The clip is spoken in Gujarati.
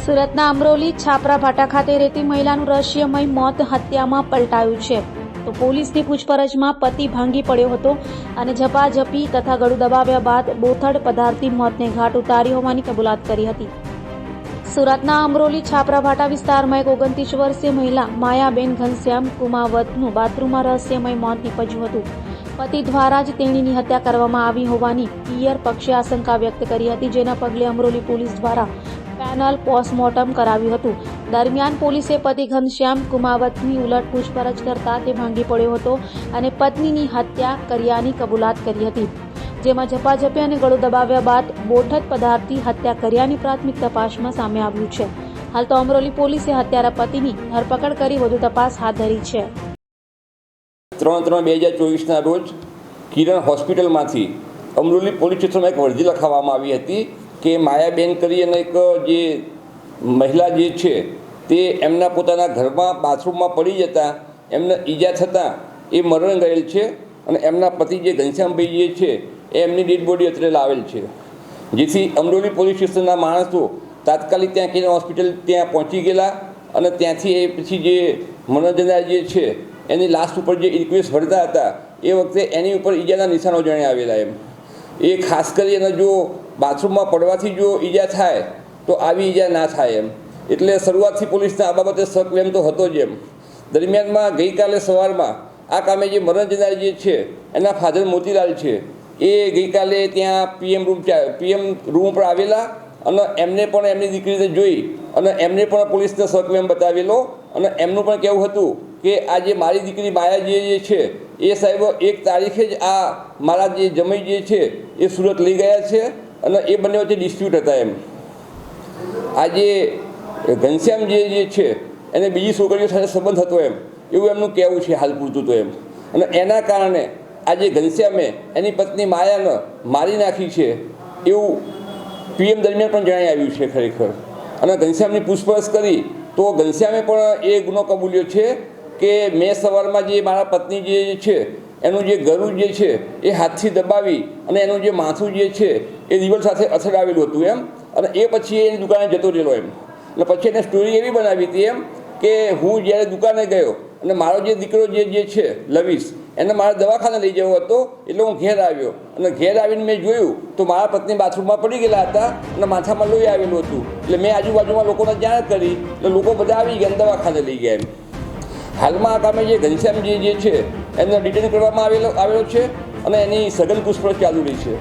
સુરતના અમરોલી છાપરા ભાટા ખાતે રહેતી મહિલાનું રહસ્યમય મોત હત્યામાં પલટાયું છે તો પોલીસની પૂછપરછમાં પતિ ભાંગી પડ્યો હતો અને ઝપાઝપી તથા ગળું દબાવ્યા બાદ બોથડ પદાર્થથી મોતને ઘાટ ઉતારી હોવાની કબૂલાત કરી હતી। સુરતના અમરોલી છાપરા ભાટા વિસ્તારમાં એક 29 વર્ષીય મહિલા માયાબેન ઘનશ્યામ કુમાવતનું બાથરૂમમાં રહસ્યમય મોત નીપજ્યું હતું। પતિ દ્વારા જ તેણીની હત્યા કરવામાં આવી હોવાની પિયર પક્ષે આશંકા વ્યક્ત કરી હતી, જેના પગલે અમરોલી પોલીસ દ્વારા પેનલ પોસ્ટમોર્ટમ કરાવ્યું હતું। દરમિયાન પોલીસે પતિ ઘનશ્યામ કુમાવતની ઉલટ પૂછપરછ કરતા તે ભાંગી પડ્યો હતો અને પત્નીની હત્યા કર્યાની કબૂલાત કરી હતી, જેમાં ઝપાઝપી અને ગળું દબાવ્યા બાદ બોથડ પદાર્થથી હત્યા કર્યાની પ્રાથમિક તપાસમાં સામે આવ્યું છે। હાલ તો અમરોલી પોલીસે હત્યારા પતિની ધરપકડ કરી વધુ તપાસ હાથ ધરી છે। 3/3/2024ના રોજ કિરણ હોસ્પિટલમાંથી અમરોલી પોલીસ સ્ટેશનમાં એક અરજી લખાવવામાં આવી હતી કે માયાબેન કરી અને એક જે મહિલા જે છે તે એમના પોતાના ઘરમાં બાથરૂમમાં પડી જતાં એમને ઈજા થતાં એ મરણ ગયેલ છે અને એમના પતિ જે ઘનશ્યામભાઈ જે છે એ એમની ડેડ બોડી અત્રે લાવેલ છે, જેથી અમરોલી પોલીસ સ્ટેશનના માણસો તાત્કાલિક ત્યાં કિરણ હોસ્પિટલ ત્યાં પહોંચી ગયેલા અને ત્યાંથી એ પછી જે મનોજના જે છે એની લાશ ઉપર જે રિક્વેસ્ટ ભરતા હતા એ વખતે એની ઉપર ઈજાના નિશાનો જણાઈ આવેલા એ ખાસ કરીને જો બાથરૂમમાં પડવાથી જો ઈજા થાય તો આવી ઈજા ના થાય એટલે શરૂઆતથી પોલીસને આ બાબતે શક એમ તો હતો જ દરમિયાનમાં ગઈકાલે સવારમાં આ કામે જે મરણ જનાર જે છે એના ફાધર મોતીલાલ છે એ ગઈકાલે ત્યાં પીએમ રૂમ પર આવેલા અને એમને પણ એમની દીકરીને જોઈ અને એમને પણ પોલીસને શક એમ બતાવેલો અને એમનું પણ કહેવું હતું કે આ જે મારી દીકરી માયા જે છે એ સાહેબ 1 તારીખે જ આ મારા જે જમાઈ જે છે એ સુરત લઈ ગયા છે અને એ બંને વચ્ચે ડિસ્પ્યુટ હતા આ જે ઘનશ્યામ જે છે એને બીજી છોકરીઓ સાથે સંબંધ હતો એવું એમનું કહેવું છે હાલ પૂરતું તો અને એના કારણે આ જે ઘનશ્યામે એની પત્ની માયાને મારી નાખી છે એવું પીએમ દરમિયાન પણ જણાઈ આવ્યું છે ખરેખર। અને ઘનશ્યામની પૂછપરછ કરી તો ઘનશ્યામે પણ એ ગુનો કબૂલ્યો છે કે મેં સવારમાં જે મારા પત્ની જે છે એનું જે ગળું જે છે એ હાથથી દબાવી અને એનું જે માથું જે છે એ દિવાલ સાથે અથડાવેલું હતું અને એ પછી એની દુકાને જતો રહેલો અને પછી એને સ્ટોરી એવી બનાવી હતી કે હું જ્યારે દુકાને ગયો અને મારો જે દીકરો જે છે લવીશ એને મારે દવાખાને લઈ જવો હતો એટલે હું ઘેર આવ્યો અને ઘેર આવીને મેં જોયું તો મારા પત્ની બાથરૂમમાં પડી ગયેલા હતા અને માથામાં લોહી આવેલું હતું એટલે મેં આજુબાજુમાં લોકોને જાણ કરી એટલે લોકો બધા આવી ગયા દવાખાને લઈ ગયા હાલમાં આ કામે જે ઘનશ્યામ જે છે એમને ડિટેન કરવામાં આવેલો છે અને એની સઘન પૂછપરછ ચાલુ રહી છે।